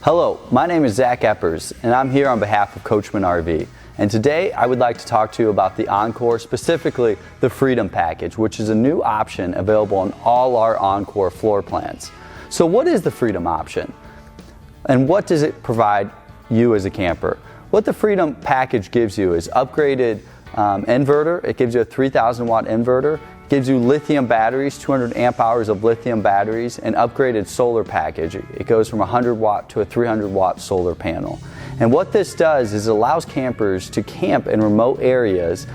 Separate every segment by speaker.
Speaker 1: Hello, my name is Zach Eppers, and I'm here on behalf of Coachmen RV. And today I would like to talk to you about the Encore, specifically the Freedom Package, which is a new option available on all our Encore floor plans. So what is the Freedom option? And what does it provide you as a camper? What the Freedom Package gives you is upgraded inverter. It gives you a 3,000 watt inverter. Gives you lithium batteries, 200 amp hours of lithium batteries, and upgraded solar package. It goes from 100 watt to a 300 watt solar panel. And what this does is it allows campers to camp in remote areas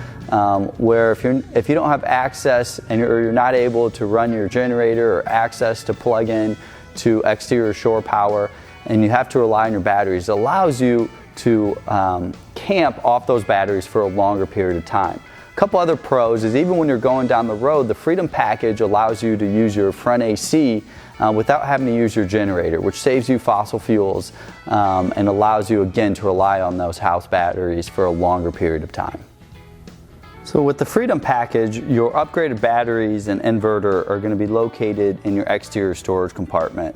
Speaker 1: where if you don't have access or you're not able to run your generator or access to plug in to exterior shore power and you have to rely on your batteries, it allows you to camp off those batteries for a longer period of time. A couple other pros is even when you're going down the road, the Freedom Package allows you to use your front AC without having to use your generator, which saves you fossil fuels and allows you again to rely on those house batteries for a longer period of time. So with the Freedom Package, your upgraded batteries and inverter are going to be located in your exterior storage compartment.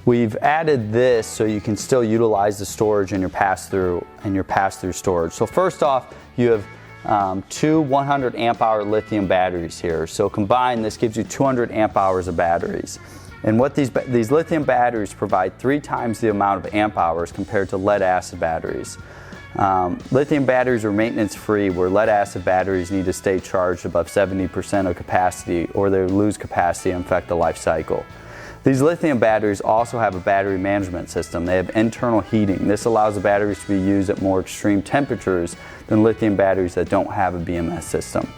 Speaker 1: We've added this so you can still utilize the storage in your pass-through storage. So first off, you have two 100 amp hour lithium batteries here. So combined, this gives you 200 amp hours of batteries. And what these lithium batteries provide 3 times the amount of amp hours compared to lead acid batteries. Lithium batteries are maintenance free, where lead acid batteries need to stay charged above 70% of capacity or they lose capacity and affect the life cycle. These lithium batteries also have a battery management system. They have internal heating. This allows the batteries to be used at more extreme temperatures than lithium batteries that don't have a BMS system.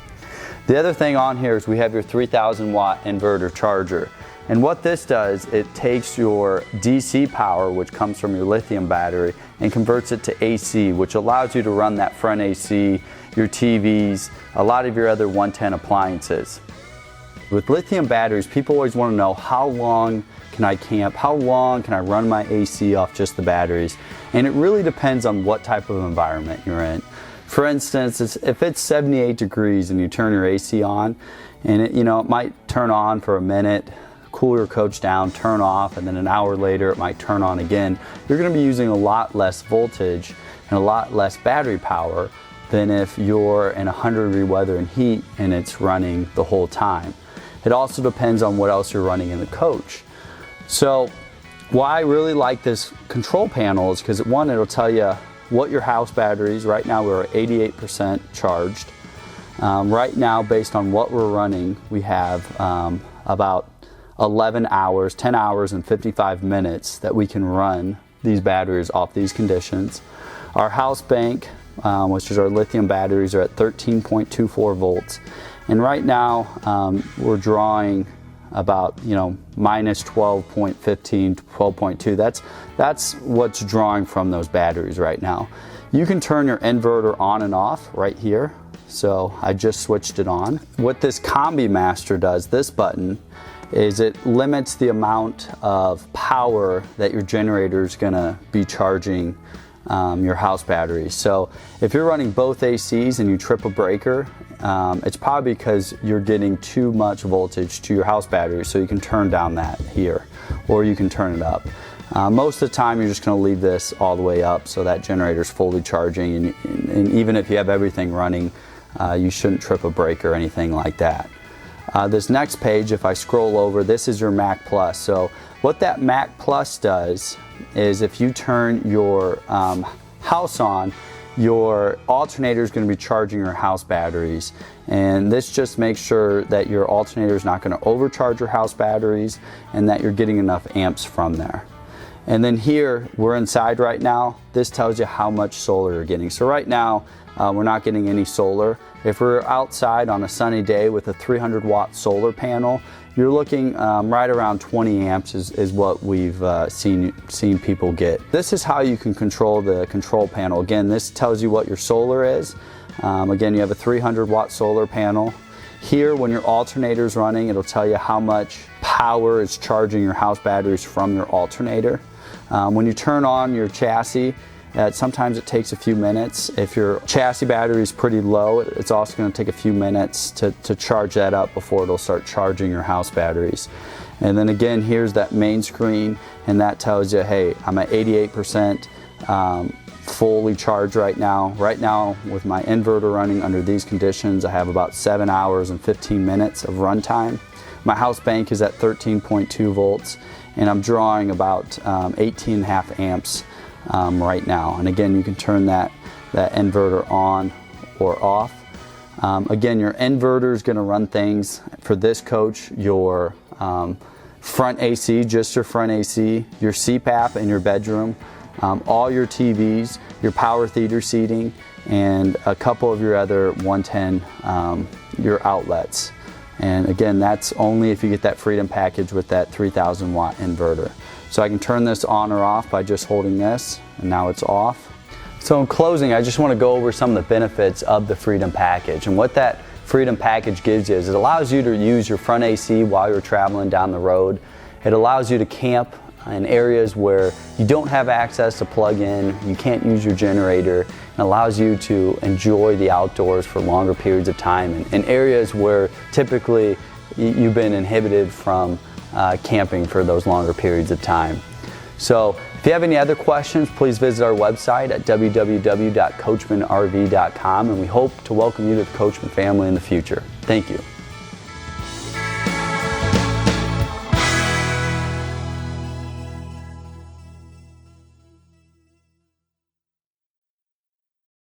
Speaker 1: The other thing on here is we have your 3,000 watt Inverter Charger. And what this does, it takes your DC power, which comes from your lithium battery, and converts it to AC, which allows you to run that front AC, your TVs, a lot of your other 110 appliances. With lithium batteries, people always want to know how long can I camp, how long can I run my AC off just the batteries, and it really depends on what type of environment you're in. For instance, if it's 78 degrees and you turn your AC on, and it might turn on for a minute, cool your coach down, turn off, and then an hour later it might turn on again, you're going to be using a lot less voltage and a lot less battery power than if you're in 100-degree weather and heat and it's running the whole time. It also depends on what else you're running in the coach. So why I really like this control panel is because one, it'll tell you what your house batteries, right now we're at 88% charged. Right now, based on what we're running, we have about 11 hours, 10 hours and 55 minutes that we can run these batteries off these conditions. Our house bank, which is our lithium batteries, are at 13.24 volts. And right now, we're drawing about, minus 12.15 to 12.2. That's what's drawing from those batteries right now. You can turn your inverter on and off right here. So I just switched it on. What this Combi Master does, this button, is it limits the amount of power that your generator is gonna be charging your house batteries. So if you're running both ACs and you trip a breaker, it's probably because you're getting too much voltage to your house battery, so you can turn down that here, or you can turn it up. Most of the time you're just going to leave this all the way up so that generator's fully charging, and even if you have everything running, you shouldn't trip a breaker or anything like that. This next page, if I scroll over, this is your Mac Plus. So what that Mac Plus does is if you turn your house on, your alternator is going to be charging your house batteries, and this just makes sure that your alternator is not going to overcharge your house batteries and that you're getting enough amps from there. And then here, we're inside right now, this tells you how much solar you're getting. So right now, we're not getting any solar. If we're outside on a sunny day with a 300 watt solar panel, you're looking right around 20 amps is what we've seen people get. This is how you can control the control panel. Again, this tells you what your solar is. Again, you have a 300 watt solar panel. Here, when your alternator is running, it'll tell you how much power is charging your house batteries from your alternator. When you turn on your chassis, sometimes it takes a few minutes. If your chassis battery is pretty low, it's also going to take a few minutes to charge that up before it'll start charging your house batteries. And then again, here's that main screen, and that tells you, hey, I'm at 88% fully charged right now. Right now, with my inverter running under these conditions, I have about 7 hours and 15 minutes of run time. My house bank is at 13.2 volts, and I'm drawing about 18.5 amps right now. And again, you can turn that inverter on or off. Again, your inverter is going to run things for this coach, your front AC, just your front AC, your CPAP in your bedroom, all your TVs, your power theater seating, and a couple of your other 110 your outlets. And again, that's only if you get that Freedom Package with that 3,000 watt inverter. So I can turn this on or off by just holding this, and now it's off. So in closing, I just want to go over some of the benefits of the Freedom Package. And what that Freedom Package gives you is it allows you to use your front AC while you're traveling down the road. It allows you to camp in areas where you don't have access to plug in, you can't use your generator, and allows you to enjoy the outdoors for longer periods of time in areas where typically you've been inhibited from camping for those longer periods of time. So if you have any other questions, please visit our website at www.coachmenrv.com, and we hope to welcome you to the Coachmen family in the future. Thank you.